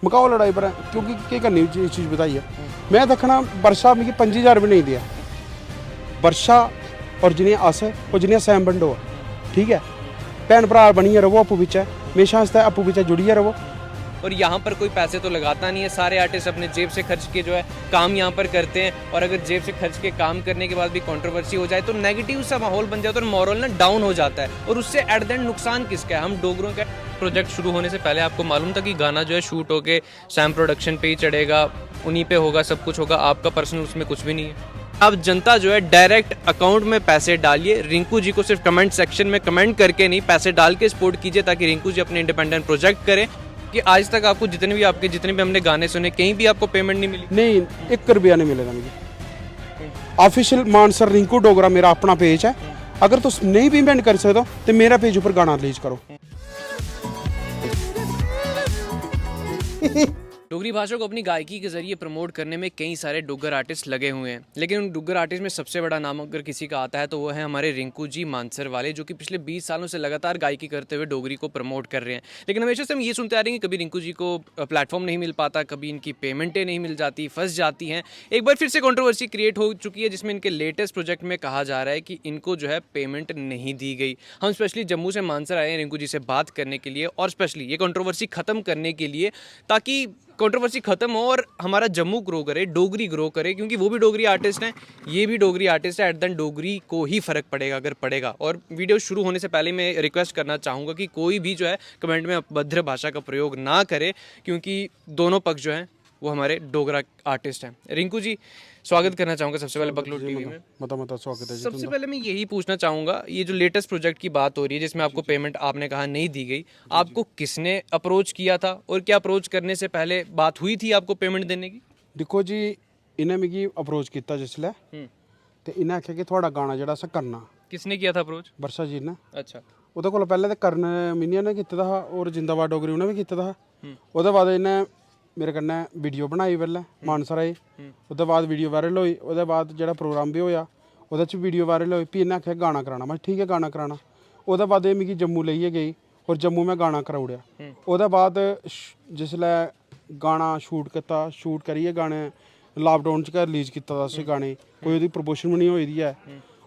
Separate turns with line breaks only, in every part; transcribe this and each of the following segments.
Macau लड़ाई पर है, क्योंकि क्या करनी चीज़ बताई है। मैं देखना वर्षा मिगी 25,000 भी नहीं दिया, वर्षा और जिन्हें अस और जिन्हें सैम बंडो, ठीक है, भैन भरा बनिए रवो, आपू बिच हमेशा आस्ते आपू बिच जुड़िए रवो।
और यहाँ पर कोई पैसे तो लगाता नहीं है, सारे आर्टिस्ट अपने जेब से खर्च के जो है काम यहाँ पर करते हैं। और अगर जेब से खर्च के काम करने के बाद भी कंट्रोवर्सी हो जाए तो नेगेटिव सा माहौल बन जाता है और मॉरल ना डाउन हो जाता है, और उससे एट द एंड नुकसान किसका है? हम डोगरों का। प्रोजेक्ट शुरू होने से पहले आपको मालूम था कि गाना जो है शूट होके सैम प्रोडक्शन पे ही चढ़ेगा, उन्हीं पे होगा, सब कुछ होगा, आपका पर्सनल उसमें कुछ भी नहीं है। अब जनता जो है डायरेक्ट अकाउंट में पैसे डालिए, रिंकू जी को सिर्फ कमेंट सेक्शन में कमेंट करके नहीं, पैसे डाल के सपोर्ट कीजिए ताकि रिंकू जी अपने इंडिपेंडेंट प्रोजेक्ट करें। कि आज तक आपको जितने भी हमने गाने सुने, कहीं भी आपको पेमेंट नहीं मिली?
नहीं, 1 रुपया नहीं मिलेगा मुझे। ऑफिशियल मानसर रिंकू डोगरा मेरा अपना पेज है, अगर तुम नहीं पेमेंट कर सकते हो तो मेरा पेज ऊपर गाना रिलीज करो।
डोगरी भाषा को अपनी गायकी के जरिए प्रमोट करने में कई सारे डुग्गर आर्टिस्ट लगे हुए हैं, लेकिन उन डुग्गर आर्टिस्ट में सबसे बड़ा नाम अगर किसी का आता है तो वो है हमारे रिंकू जी मानसर वाले, जो कि पिछले 20 सालों से लगातार गायकी करते हुए डोगरी को प्रमोट कर रहे हैं। लेकिन हमेशा से हम ये सुनते आ रहे हैं कि कभी रिंकू जी को प्लेटफॉर्म नहीं मिल पाता, कभी इनकी पेमेंटें नहीं मिल जाती, फंस जाती हैं। एक बार फिर से कंट्रोवर्सी क्रिएट हो चुकी है जिसमें इनके लेटेस्ट प्रोजेक्ट में कहा जा रहा है कि इनको जो है पेमेंट नहीं दी गई। हम स्पेशली जम्मू से मानसर आए हैं रिंकू जी से बात करने के लिए, और स्पेशली ये कंट्रोवर्सी खत्म करने के लिए, ताकि कंट्रोवर्सी खत्म हो और हमारा जम्मू ग्रो करे, डोगरी ग्रो करे, क्योंकि वो भी डोगरी आर्टिस्ट हैं, ये भी डोगरी आर्टिस्ट है। एट द एंड डोगरी को ही फ़र्क पड़ेगा अगर पड़ेगा। और वीडियो शुरू होने से पहले मैं रिक्वेस्ट करना चाहूँगा कि कोई भी जो है कमेंट में अभद्र भाषा का प्रयोग ना करे, क्योंकि दोनों पक्ष जो हैं वो हमारे डोगरा आर्टिस्ट हैं। रिंकू जी, स्वागत करना चाहूँगा सबसे पहले बकलोट टीवी में।
मता स्वागत है जी।
सबसे पहले मैं यही पूछना चाहूँगा, ये जो लेटेस्ट प्रोजेक्ट की बात हो रही है जिसमें आपको पेमेंट आपने कहा नहीं दी गई, आपको किसने अप्रोच किया था और क्या अप्रोच करने से पहले बात हुई थी आपको पेमेंट देने की?
देखो जी, इन्हें मिगी अप्रोच किया जिसलै, ते इन्हें आख्या कि थोड़ा गाना जेह्ड़ा असें करना।
किसने किया था अप्रोच?
वर्षा जी ने।
अच्छा।
ओह्दे कोला पैह्लें ते करण मिनिया ने कीते दा हा, और जिंदाबाद डोगरी उ'नें भी कीते दा हा। ओह्दे बाद इन्हें मेरे कन्नै वीडियो बनाई पैह्लें मानसर आए, ओह्दे बाद वीडियो वायरल होई, ओह्दे बाद जेह्ड़ा प्रोग्राम भी होया ओह्दे च वीडियो वायरल होई। फ्ही इन्हें आखेआ गाना कराना, मैं ठीक है गाना कराना। ओह्दे बाद एह् मिगी जम्मू लेइयै गेई और जम्मू मैं गाना कराई ओड़ेआ। ओह्दे बाद जिसलै गाना शूट कीता, शूट करियै गाने लाकडाउन च गै रिलीज कीता दा उस गाने, कोई ओह्दी प्रमोशन भी नहीं होई दी है।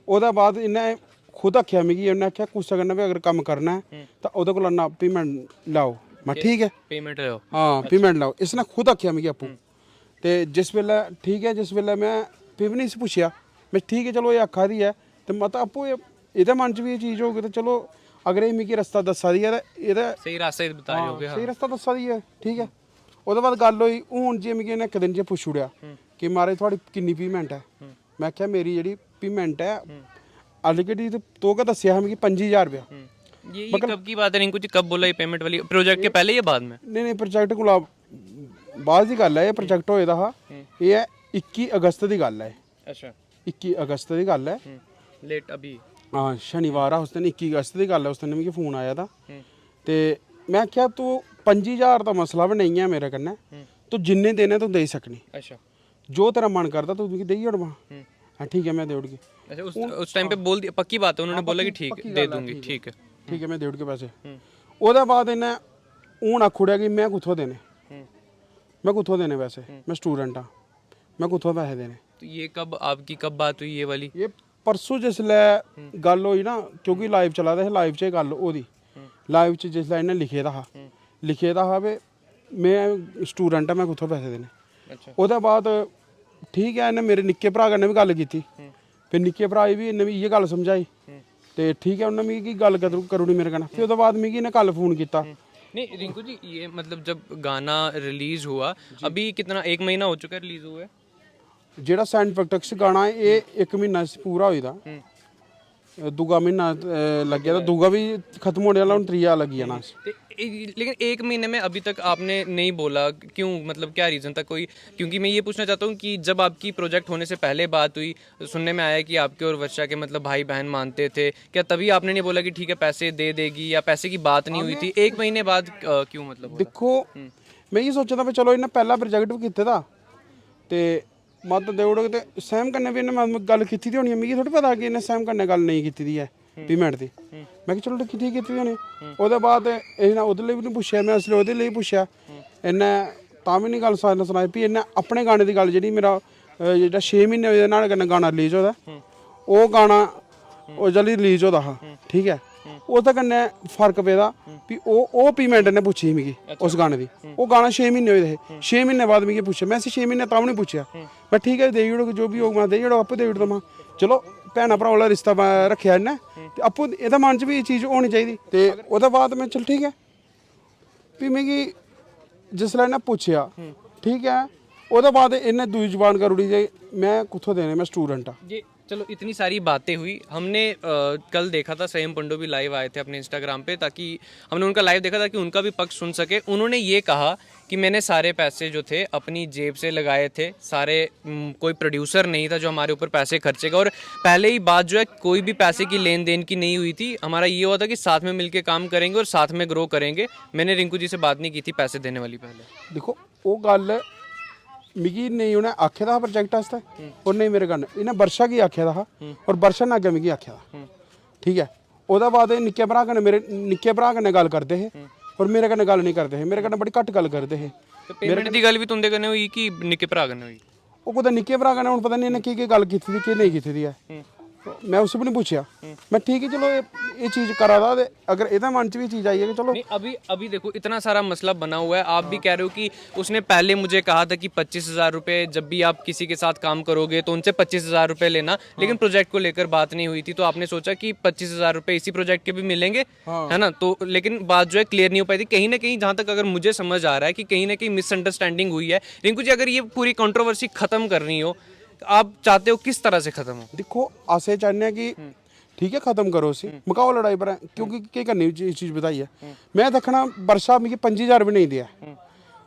ओह्दे बाद इन्हें खुद आखेआ मिगी, इन्हें आखेआ कुसै कन्नै भी अगर कम्म करना है तां ओह्दे कोला ना पेमेंट लाओ। मैं ठीक है
पेमेंट लो।
हाँ, पेमेंट लाओ। इसने खुद आखेआ मिगी आपूं। ते जिस वेल्लै ठीक है, जिस वेल्लै मैं फ्ही भी नहीं इसी पुच्छेआ, मैं ठीक है चलो एह् आखा दी है ते मत आपूं एह्दे मन च भी एह् चीज़ होग ते चलो, अगर एह् मिगी रस्ता दस्सा दी है ते एह्दा
सही रास्ते बता रहे होगे।
स्हेई रस्ता दस्सा दी है, ठीक है। ओह्दे बाद गल्ल होई, हून जे मिगी इन्नै इक दिन च पुच्छी ओड़ेआ कि महाराज थुआढ़ी किन्नी पेमेंट है। मैं आखेआ मेरी जेह्ड़ी पेमेंट है ऑलरेडी तो गै दस्सेआ हा मिगी 25,000 रुपया।
ये कब की बात है रिंकू जी, कब बोला ये पेमेंट वाली? प्रोजेक्ट के पहले या बाद में?
नहीं, प्रोजेक्ट कोला बाद दी गल्ल है। एह् प्रोजेक्ट होए दा हा, एह् है 21 अगस्त दी गल्ल है।
अच्छा।
21 अगस्त दी गल्ल है।
लेट अभी?
हाँ, शनिवार आ उस दिन, 21 अगस्त दी गल्ल है। उस दिन मिगी फोन आया था ते मैं आखेआ तू 25,000 दा मसला भी नहीं है मेरे कन्नै, तू जिन्ने देने तू देई सकनी।
अच्छा।
जो तेरा मन करदा तू मिगी देई ओड़। हाँ ठीक है, मैं दे ओड़गी।
अच्छा, उस टाइम पे बोल दिया? पक्की बात है, उन्होंने बोला कि ठीक है दे दूंगी? ठीक है,
ठीक है, मैं दे ओड़गे पैसे। ओह्दे बाद इन्हें हून आखुड़ेआ कि मैं कुत्थों देने, मैं कुत्थों देने पैसे, मैं स्टूडेंट हाँ, मैं कुत्थों पैसे देने।
तो ये कब आपकी कब बात हुई ये वाली?
ये परसों जिसलै गल्ल होई ना, क्योंकि लाइव चला दा हा, लाइव च गल्ल होदी। लाइव च जिसलै इन्हें लिखे दा हा वे मैं स्टूडेंट हाँ, मैं कुत्थों पैसे देने।
अच्छा।
ओह्दे बाद ठीक है, इन्हें मेरे निक्के भ्रा कन्नै भी गल्ल कीती, फिर निक्के भ्रा बी इन्हें भी इ'यै गल्ल समझाई ते ठीक है, उन्हें मिगी गल्ल करी ओड़ी मेरे कन्नै। फिर ओह्दे बाद मिगी इन्हें कल फोन कीता।
नहीं रिंकू जी, ये मतलब जब गाना रिलीज हुआ, अभी कितना, 1 महीना हो चुका है रिलीज हुए?
जेह्ड़ा सैंड प्रैक्टिस गाना है ये 1 म्हीना पूरा होई दा, दूआ म्हीना लग्गेआ दा, दूआ भी खत्म होने आह्ला, हून त्रीया लग्गी जाना।
लेकिन 1 महीने में अभी तक आपने नहीं बोला, क्यों? मतलब क्या रीज़न था कोई? क्योंकि मैं ये पूछना चाहता हूँ कि जब आपकी प्रोजेक्ट होने से पहले बात हुई, सुनने में आया कि आपके और वर्षा के मतलब भाई बहन मानते थे, क्या तभी आपने नहीं बोला कि ठीक है पैसे दे देगी, या पैसे की बात नहीं हुई थी? 1 महीने बाद क्यों मतलब?
देखो, मैं ये सोचा था भी चलो इन्हें पहला प्रोजेक्ट भी कीते दा ते मत देई ओड़ग, ते सैम कन्नै भी इन्हें गल्ल कीती दी होनी है। मिगी थोड़ी पता कि इन्हें सैम कन्नै गल्ल नहीं कीती दी है पेमेंट दी। मैं चलो ठीक कीती दी होनी। ओह्दे बाद इन्हें ओह्दे लेई भी नहीं पुच्छेआ, मैं इसलिए ओह्दे लेई पुच्छेआ। इन्हें ਤਾਂ ਵੀ ਨਹੀਂ ਗੱਲ ਸੁਣਾਈ ਵੀ ਇਹਨੇ ਆਪਣੇ ਗਾਣੇ ਦੀ ਗੱਲ ਜਿਹੜੀ ਮੇਰਾ ਜਿਹੜਾ 6 ਮਹੀਨੇ ਹੋਏ ਨਾਲ ਗਾਣਾ ਰਿਲੀਜ਼ ਹੋਦਾ ਉਹ ਗਾਣਾ ਉਹ ਜल्दी रिलीज होता हा ठीक है ਉਹਦੇ कन्नै फर्क पेदा भी ਉਹ पेमेंट ने पुछी मिगी उस गाने दी ਉਹ गाना 6 महीने होए थे 6 महीने बाद मिगी पुछे मैं 6 महीने तां नहीं पुछया मैं ठीक है देई ओड़ो जो भी होग मैं देई ओड़ो आपे देई ओड़ो मैं चलो भैना भरा वाला रिश्ता रखिया इन्नै ते आपू एह्दा मन च भी ये चीज़ होनी चाहिदी ते ओह्दे बाद मैं चल ठीक है भी मिगी जिसलै इन्नै पुछया ठीक है ओह्दे बाद इन्नै दूई जबान करी ओड़ी जे मैं कुत्थों देने मैं स्टूडेंट हाँ
जी चलो इतनी सारी बातें हुई हमने कल देखा था संयम पंडो भी लाइव आए थे अपने इंस्टाग्राम पे ताकि हमने उनका लाइव देखा था कि उनका भी पक्ष सुन सके उन्होंने ये कहा कि मैंने सारे पैसे जो थे अपनी जेब से लगाए थे सारे कोई प्रोड्यूसर नहीं था जो हमारे ऊपर पैसे खर्चेगा और पहले ही बात जो है कोई भी पैसे की लेन देन की नहीं हुई थी हमारा ये हुआ था कि साथ में मिलके काम करेंगे और साथ में ग्रो करेंगे मैंने रिंकू जी से बात नहीं की थी पैसे देने वाली पहले
देखो वो गल मिगी नहीं उन्हें आखे दा प्रोजेक्ट आस्ते और नहीं मेरे कन्नै इन्हें वर्षा गी आखे दा हा और वर्षा ने अग्गे मिगी आखे दा ठीक है ओह्दे बाद निक्के भ्रा कन्नै मेरे निक्के भ्रा कन्नै गल करदे हे और मेरे कन्नै गल नहीं करदे हे मेरे कन्नै बड़ी घट गल करदे हे
पेमेंट दी गल भी तुंदे कन्नै हुई कि निक्के भ्रा कन्नै हुई
ਉਹ ਕੁਦੇ ਨਿੱਕੇ ਭਰਾ ਕਨੇ ਹੁਣ ਪਤਾ ਨਹੀਂ ਇਹਨੇ ਕੀ ਗੱਲ ਕੀਤੀ ਦੀ ਕੀ ਨਹੀਂ ਕੀਤੀ ਦੀ ਹੈ मैं उससे भी नहीं पूछा मैं ठीक है चलो ये चीज़ करा था अगर इधर मन च भी चीज़ आई है कि चलो
नहीं अभी देखो इतना सारा मसला बना हुआ है आप भी कह रहे हो कि उसने पहले मुझे कहा था कि 25,000 रुपये जब भी आप किसी के साथ काम करोगे तो उनसे 25,000 रुपये लेना लेकिन प्रोजेक्ट को लेकर बात नहीं हुई थी तो आपने सोचा कि 25,000 रुपये इसी प्रोजेक्ट के भी मिलेंगे है ना तो लेकिन बात जो है क्लियर नहीं हो पाई थी कहीं ना कहीं जहाँ तक अगर मुझे समझ आ रहा है कि कहीं ना कहीं मिसअंडरस्टैंडिंग हुई है रिंकू जी अगर ये पूरी कंट्रोवर्सी खत्म करनी हो आप चाहते हो किस तरह से खत्म हो
देखो असें चाहने कि ठीक है खत्म करो उसी मुकाओ लड़ाई पर क्योंकि केह् करनी चीज़ बताई है मैं दिक्खना वर्षा मिगी 25,000 भी नहीं दिया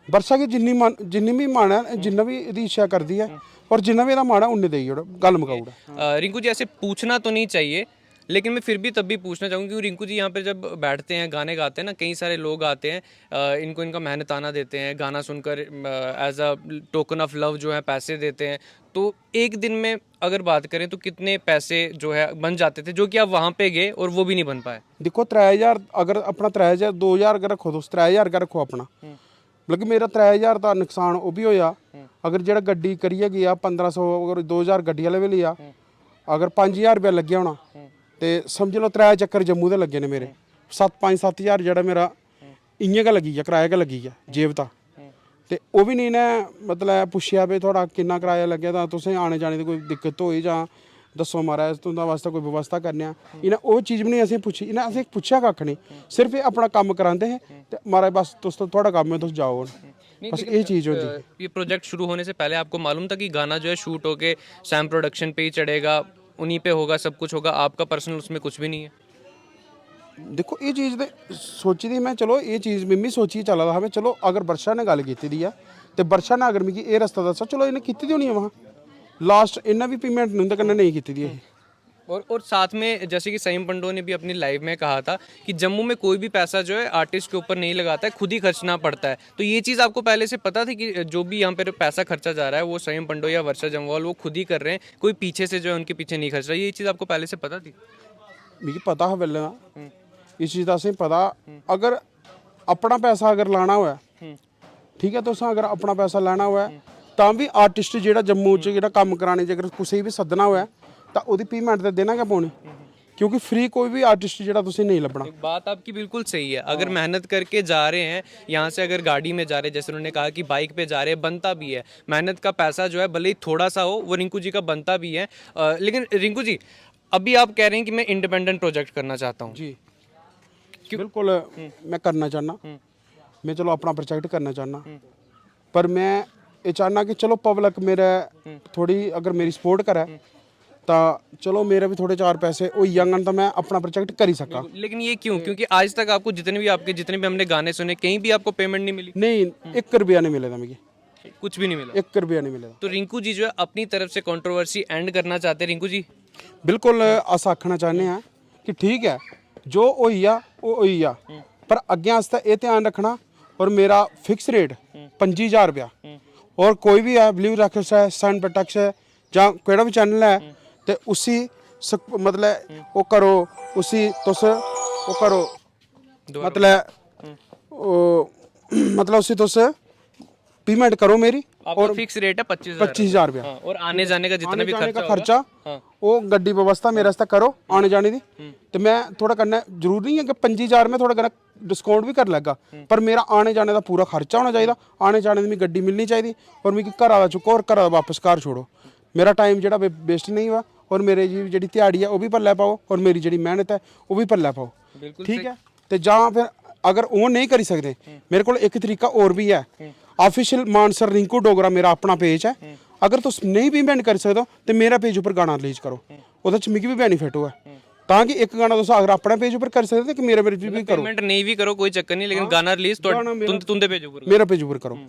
वर्षा की जिन्नी भी मन है जिन्ना भी एह्दी इच्छा करदी है और जिन्ना भी एह्दा मन है उन्ने देई ओड़ो गल मुकाई ओड़ो
रिंकू जी ऐसे पूछना तो नहीं चाहिए लेकिन मैं फिर भी तब भी पूछना चाहूँगी क्योंकि रिंकू जी यहाँ पे जब बैठते हैं गाने गाते हैं ना कई सारे लोग आते हैं इनको इनका मेहनताना देते हैं गाना सुनकर as a token of love जो है पैसे देते हैं तो एक दिन में अगर बात करें तो कितने पैसे जो है बन जाते थे जो कि आप वहाँ पे गए और वो भी नहीं बन पाए
देखो 3,000 अगर अपना 3,000 2,000 अगर रखो तुस 3,000 का रखो अपना मतलब कि मेरा 3,000 का नुकसान वो भी होया अगर जेह्ड़ा गड्डी करियै गया 1,500 अगर 2,000 गड्डी वाले भी लिया अगर 5,000 रुपया लग्गेआ होना ते समझ लो 3 चक्कर जम्मू दे लग्गे ने मेरे 5-7 जेह्ड़ा मेरा इ'यां गै लग्गी गेआ कराया गै लग्गी गेआ जेब दा ते ओह् भी नहीं ने मतलब पुच्छेआ भाई थोड़ा किन्ना कराया लग्गेआ तां तुसें आने जाने दी कोई दिक्कत होई जां दस्सो महाराज तुं'दा वास्ते कोई व्यवस्था करने आं इ'नें ओह् चीज़ भी नहीं असें पुच्छी इ'नें असें पुच्छेआ कक्ख नहीं सिर्फ एह् अपना कम्म करांदे हे ते महाराज बस तुस थुआढ़ा कम्म है तुस जाओ हून बस ये चीज़ होती
ये प्रोजेक्ट शुरू होने से पहले आपको मालूम था कि गाना जो है शूट होके सैम प्रोडक्शन पे ही चढ़ेगा उन्हीं पे होगा सब कुछ होगा आपका पर्सनल उसमें कुछ भी नहीं है
देखो ये चीज़ ते सोची दी मैं चलो ये चीज़ मिम्मी सोची चला दा हा मैं चलो अगर वर्षा ने गल कीती दी है ते वर्षा ने अगर मिगी एह् रस्ता दस्सा चलो इन्हें कीती दी होनी है वहाँ लास्ट इन्हें भी पेमेंट उं'दे कन्नै नेईं कीती दी है
और साथ में जैसे कि संयम पंडो ने भी अपनी लाइव में कहा था कि जम्मू में कोई भी पैसा जो है आर्टिस्ट के ऊपर नहीं लगाता है खुद ही खर्चना पड़ता है तो ये चीज़ आपको पहले से पता थी कि जो भी यहाँ पर पैसा खर्चा जा रहा है वो संयम पंडो या वर्षा जम्वाल वो खुद ही कर रहे हैं कोई पीछे से जो है उनके पीछे नहीं खर्च रहा ये चीज़ आपको पहले से पता थी
मिगी पता हा पैह्लें दा इस चीज़ दा असें पता अगर अपना पैसा अगर लाना होऐ ठीक है तुसें अगर अपना पैसा लैना होऐ तां भी आर्टिस्ट जेह्ड़ा जम्मू च जेह्ड़ा कम्म कराने च अगर कुसै भी सद्दना होऐ तां ओह्दी पेमेंट ते देना गै पौनी क्योंकि फ्री कोई भी आर्टिस्ट जेह्ड़ा तुसें नहीं लब्भना
बात आपकी बिल्कुल सही है अगर मेहनत करके जा रहे हैं यहाँ से अगर गाड़ी में जा रहे हैं जैसे उन्होंने कहा कि बाइक पे जा रहे हैं बनता भी है मेहनत का पैसा जो है भले ही थोड़ा सा हो वो रिंकू जी का बनता भी है लेकिन रिंकू जी अभी आप कह रहे हैं कि मैं इंडिपेंडेंट प्रोजेक्ट करना चाहता हूँ
जी बिल्कुल मैं करना चाहना मैं चलो अपना प्रोजेक्ट करना चाहना पर मैं ये चाहना कि चलो पब्लिक मेरे थोड़ी अगर मेरी सपोर्ट करे तो चलो मेरे भी थोड़े 4 पैसे हो जांगन तो मैं अपना प्रोजेक्ट कर ही सका
लेकिन ये क्यों क्योंकि आज तक आपको जितने भी हमने गाने सुने कहीं भी आपको पेमेंट नहीं मिली
नहीं 1 रुपया नहीं मिलेगा मुझे
कुछ भी नहीं मिला
1 रुपया नहीं मिलेगा
तो रिंकू जी जो है अपनी तरफ से कंट्रोवर्सी एंड करना चाहते हैं रिंकू जी
बिल्कुल अस आखना चाहते हैं कि ठीक है जो होइया वो होइया पर अग्गें आस्ते ये ध्यान रखना और मेरा फिक्स रेट 25,000 रुपया और कोई भी है ब्लू रैक्स है सन प्रोटेक्स है जां केड़ा भी चैनल है ते उसी मतलब वो करो उसी तुस वो करो मतलब उसी तुस पेमेंट करो मेरी
और फिक्स रेट है
25,000 रुपया
और आने जाने का जितना भी
जाने का
खर्चा
खर्चा वो गड्डी व्यवस्था मेरे वास्ते करो आने जाने दी तो मैं थोड़ा करना जरूरी नहीं है कि 25,000 में थोड़ा करना डिस्काउंट भी कर लगा पर मेरा आने जाने का पूरा खर्चा होना चाहिए आने जाने की गड्डी मिलनी चाहिए और मिगी घर आला चुको और घर वापस घर छोड़ो मेरा टाइम जो वेस्ट नहीं हुआ और मेरे जी दिहाड़ी है वो भी भल्ले पाओ और मेरी जी मेहनत है वो भी भल्ले पाओ ठीक है तो जां फिर अगर वो नहीं करी सकते मेरे को एक तरीका और भी है ऑफिशियल मानसर रिंकू डोगरा मेरा अपना पेज है अगर तुम नहीं भी पेमेंट कर सकते तो मेरा पेज उपर गाना रिलीज करो वो मिगी भी बेनीफिट हुआ ताकि एक गाना तुम अगर अपने पेज उपर कर सकते कि मेरा पेज भी करो
पेमेंट नहीं भी करो कोई चक्कर नहीं लेकिन गाना रिलीज तुंदे पेज उपर
मेरा पेज उपर करो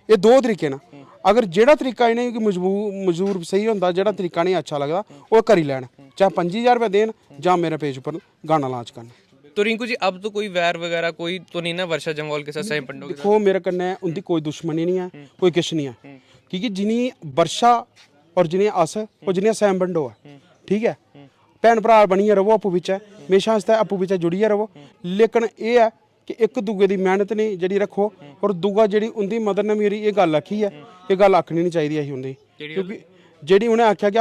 ये दो तरीके ना अगर जेड़ा तरीका इन्हें कि मजबूर सही होंदा जेड़ा तरीका नहीं अच्छा लगता वो करी लैन चाहे 25,000 रुपया देन जां मेरे पेज उपर गाना लॉन्च करना
तो रिंकू जी अब तो कोई वैर वगैरह कोई तो नहीं ना वर्षा जम्वाल के साथ सही पंडो के साथ
देखो मेरे कन्नै उनकी कोई दुश्मनी नहीं है कोई किश नहीं है क्योंकि जिन्नी वर्षा और जिन्हें अस और जिन्हें सैम बंडो है ठीक है भैन भरा बनिए रवो आपू बिच हमेशा आस्तै आपू बिच जुड़िए रवो लेकिन ये है कि एक दूए की मेहनत नहीं जी रखो और दूआ जी उनकी मदर ने मेरी ये गल आखी है ये गल आखनी नहीं चाहिए अं उन्हें क्योंकि जी उन्हें आख्या कि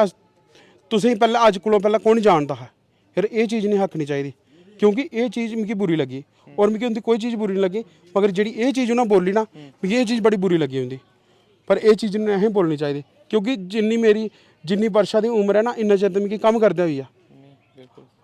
तुसें पहले अज कोलों पहले कौन जानता है फिर ये चीज़ नहीं आखनी चाहिए क्योंकि ये चीज़ मिगी बुरी लगी और मिगी उनकी कोई चीज़ बुरी नहीं लगी मगर जी ये चीज़ उन्हें बोली ना मिगी ये चीज़ बड़ी बुरी लगी उनकी पर यह चीज़ नहीं बोलनी चाहिए क्योंकि जिन्नी वर्षा की उम्र है ना इन्ना चिर तो मिगी कम करदे हुई है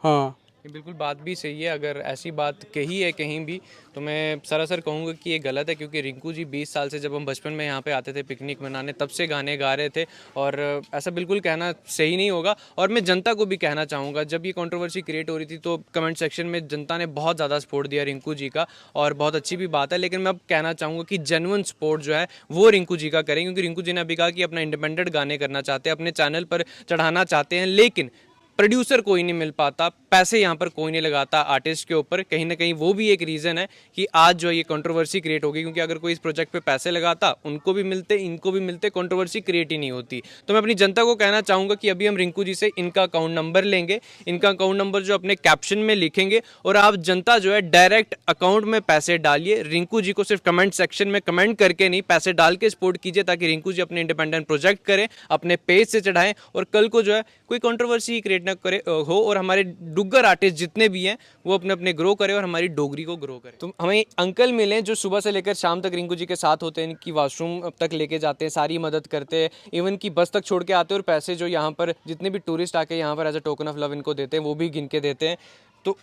हाँ
ये बिल्कुल बात भी सही है अगर ऐसी बात कही है कहीं भी तो मैं सरासर कहूँगा कि ये गलत है क्योंकि रिंकू जी 20 साल से जब हम बचपन में यहाँ पे आते थे पिकनिक मनाने तब से गाने गा रहे थे और ऐसा बिल्कुल कहना सही नहीं होगा और मैं जनता को भी कहना चाहूँगा जब ये कंट्रोवर्सी क्रिएट हो रही थी तो कमेंट सेक्शन में जनता ने बहुत ज़्यादा सपोर्ट दिया रिंकू जी का और बहुत अच्छी भी बात है लेकिन मैं अब कहना चाहूँगा कि जेन्युइन सपोर्ट जो है वो रिंकू जी का करें क्योंकि रिंकू जी ने अभी कहा कि अपना इंडिपेंडेंट गाने करना चाहते हैं अपने चैनल पर चढ़ाना चाहते हैं लेकिन प्रोड्यूसर कोई नहीं मिल पाता पैसे यहाँ पर कोई नहीं लगाता आर्टिस्ट के ऊपर कहीं ना कहीं वो भी एक रीज़न है कि आज जो ये कंट्रोवर्सी क्रिएट होगी क्योंकि अगर कोई इस प्रोजेक्ट पे पैसे लगाता उनको भी मिलते इनको भी मिलते कंट्रोवर्सी क्रिएट ही नहीं होती तो मैं अपनी जनता को कहना चाहूँगा कि अभी हम रिंकू जी से इनका अकाउंट नंबर लेंगे इनका अकाउंट नंबर जो अपने कैप्शन में लिखेंगे और आप जनता जो है डायरेक्ट अकाउंट में पैसे डालिए रिंकू जी को सिर्फ कमेंट सेक्शन में कमेंट करके नहीं पैसे डाल के सपोर्ट कीजिए ताकि रिंकू जी अपने इंडिपेंडेंट प्रोजेक्ट करें अपने पेज से चढ़ाएं और कल को जो है कोई कंट्रोवर्सी क्रिएट ना करे हो और हमारे डुग्गर आर्टिस्ट जितने भी हैं वो अपने अपने ग्रो करें और हमारी डोगरी को ग्रो करें तो हमें अंकल मिले जो सुबह से लेकर शाम तक रिंकू जी के साथ होते हैं इनकी वॉशरूम तक लेके जाते हैं सारी मदद करते हैं इवन की बस तक छोड़ के आते हैं और पैसे जो यहाँ पर जितने भी टूरिस्ट आके यहाँ पर as a token of love इनको देते हैं वो भी गिन के देते हैं तो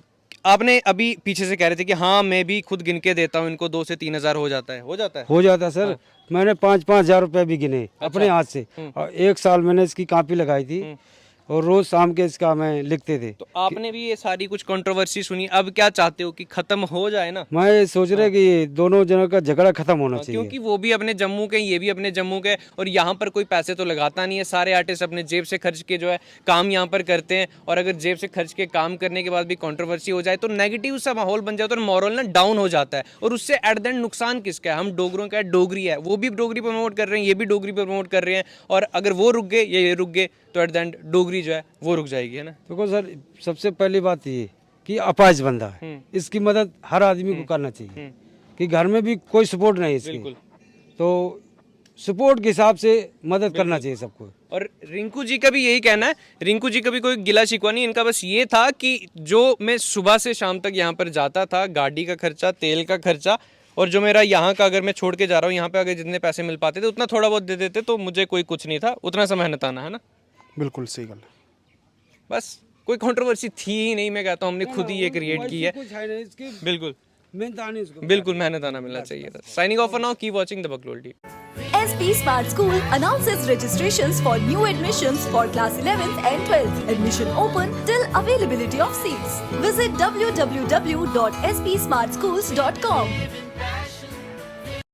आपने अभी पीछे से कह रहे थे कि हाँ मैं भी खुद गिन के देता हूँ इनको 2 से 3 हज़ार हो जाता है
सर मैंने 5,000 रुपए भी गिने अपने हाथ से और 1 साल मैंने इसकी कॉपी लगाई थी और रोज शाम के इसका मैं लिखते थे
तो आपने भी ये सारी कुछ कंट्रोवर्सी सुनी अब क्या चाहते हो कि खत्म हो जाए ना
मैं सोच रहे कि ये दोनों जनों का झगड़ा खत्म होना चाहिए
क्योंकि वो भी अपने जम्मू के ये भी अपने जम्मू के और यहाँ पर कोई पैसे तो लगाता नहीं है सारे आर्टिस्ट अपने जेब से खर्च के जो है काम यहाँ पर करते हैं और अगर जेब से खर्च के काम करने के बाद भी कंट्रोवर्सी हो जाए तो नेगेटिव सा माहौल बन जाता है और मॉरल ना डाउन हो जाता है और उससे एट द एंड नुकसान किसका है हम डोगरों का डोगरी है वो भी डोगरी प्रमोट कर रहे हैं ये भी डोगरी प्रमोट कर रहे हैं और अगर वो रुक गए ये रुक गए तो एट द एंड डोगरी जो है वो रुक जाएगी है ना
देखो सर सबसे पहली बात ये कि अपाहिज बंदा है इसकी मदद हर आदमी को करना चाहिए कि घर में भी कोई सपोर्ट नहीं है इसकी तो सपोर्ट के हिसाब से मदद करना चाहिए सबको
और रिंकू जी का भी यही कहना है रिंकू जी का भी कोई गिला शिकवा नहीं इनका बस ये था कि जो मैं सुबह से शाम तक यहाँ पर जाता था गाड़ी का खर्चा तेल का खर्चा और जो मेरा यहाँ का अगर मैं छोड़ के जा रहा हूँ यहाँ पे अगर जितने पैसे मिल पाते थे उतना थोड़ा बहुत दे देते तो मुझे कोई कुछ नहीं था उतना सा मेहनत आना है ना
बिल्कुल सही गल
बस कोई कंट्रोवर्सी थी ही नहीं मैं कहता हूँ हमने खुद ही ये क्रिएट की है बिल्कुल बिल्कुल मेहनत आना मिलना चाहिए था signing off now keep watching the बकलोल TV
SP Smart School announces registrations for new admissions for class 11th and 12th. Admission open till availability of seats. Visit www.spsmartschools.com.